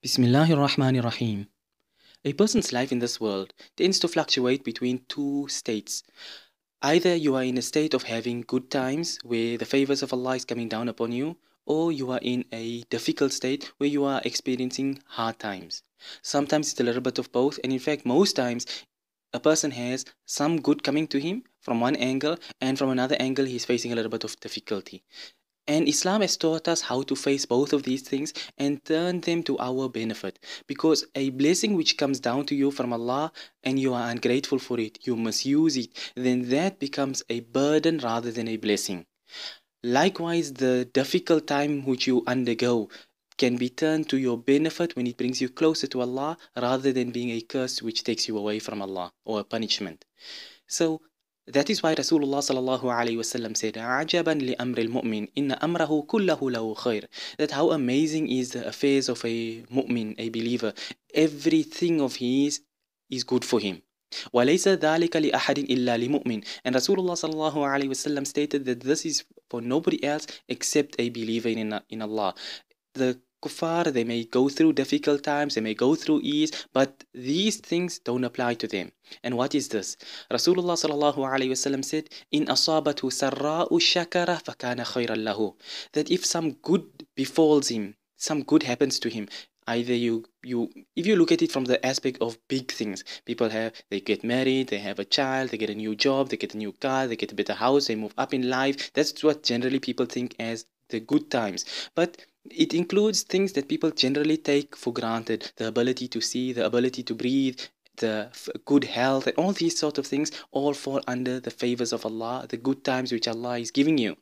Bismillahir Rahmanir Rahim. A person's life in this world tends to fluctuate between two states. Either you are in a state of having good times where the favors of Allah is coming down upon you, or you are in a difficult state where you are experiencing hard times. Sometimes it's a little bit of both, and in fact, most times a person has some good coming to him from one angle, and from another angle, he's facing a little bit of difficulty. And Islam has taught us how to face both of these things and turn them to our benefit. Because a blessing which comes down to you from Allah and you are ungrateful for it, you misuse it, then that becomes a burden rather than a blessing. Likewise, the difficult time which you undergo can be turned to your benefit when it brings you closer to Allah rather than being a curse which takes you away from Allah or a punishment. So, that is why Rasulullah sallallahu alaihi wasallam said, "Ajaban li amri al-mu'min, inna amrahu kullahu lahu khair." That how amazing is the affairs of a mu'min, a believer. Everything of his is good for him. وَلَيْسَ ذَلِكَ لِأَحَدٍ إِلَّا لِمُؤْمِنٍ. And Rasulullah sallallahu alaihi wasallam stated that this is for nobody else except a believer in Allah. The kuffar, they may go through difficult times, they may go through ease, but these things don't apply to them. And what is this? Rasulullah sallallahu alaihi wasallam said, "In asabatu sarra'u shakara fakana khayran lahu." That if some good befalls him, some good happens to him, either if you look at it from the aspect of big things, they get married, they have a child, they get a new job, they get a new car, they get a better house, they move up in life. That's what generally people think as the good times. But it includes things that people generally take for granted: the ability to see, the ability to breathe, the good health, and all these sort of things all fall under the favors of Allah, the good times which Allah is giving you.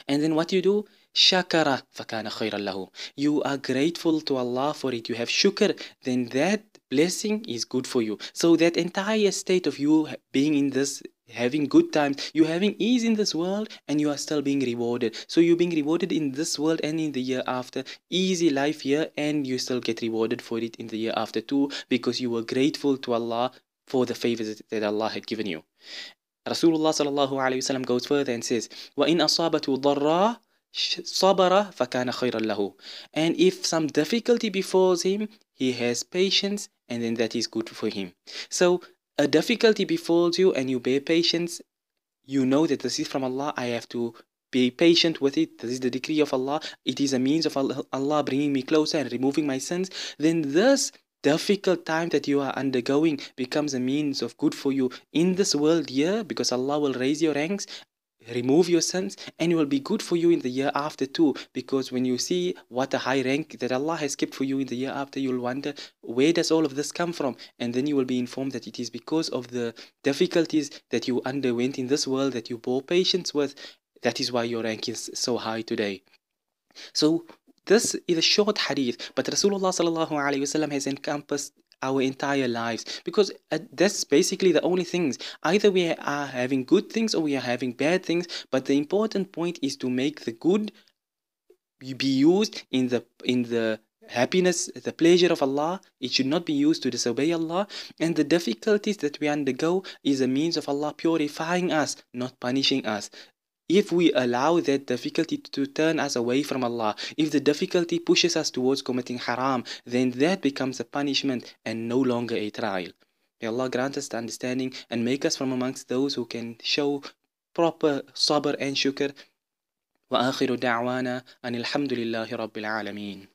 And then what you do? Shakara fakana khayran lahu. You are grateful to Allah for it. You have shukr, then that blessing is good for you. So that entire state of you being in this, having good times, you having ease in this world, and you are still being rewarded. So you're being rewarded in this world and in the year after. Easy life here, and you still get rewarded for it in the year after too, because you were grateful to Allah for the favors that Allah had given you. Rasulullah sallallahu alayhi wasallam goes further and says, وَإِنْ أَصَابَتُ ضَرَّا صَبَرَ فَكَانَ خَيْرًا لَهُ. And if some difficulty befalls him, he has patience, and then that is good for him. So a difficulty befalls you and you bear patience, you know that this is from Allah, I have to be patient with it, this is the decree of Allah, it is a means of Allah bringing me closer and removing my sins, then this difficult time that you are undergoing becomes a means of good for you in this world here, because Allah will raise your ranks, remove your sins, and it will be good for you in the year after too, because when you see what a high rank that Allah has kept for you in the year after, you'll wonder, where does all of this come from? And then you will be informed that it is because of the difficulties that you underwent in this world, that you bore patience with. That is why your rank is so high today. So this is a short hadith, but Rasulullah sallallahu alaihi wasallam has encompassed our entire lives, because that's basically the only things. Either we are having good things or we are having bad things, but the important point is to make the good be used in the happiness, the pleasure of Allah. It should not be used to disobey Allah. And the difficulties that we undergo is a means of Allah purifying us, not punishing us. If we allow that difficulty to turn us away from Allah, if the difficulty pushes us towards committing haram, then that becomes a punishment and no longer a trial. May Allah grant us the understanding and make us from amongst those who can show proper sabr and shukr. وآخر دعوانا أن الحمد لله رب العالمين.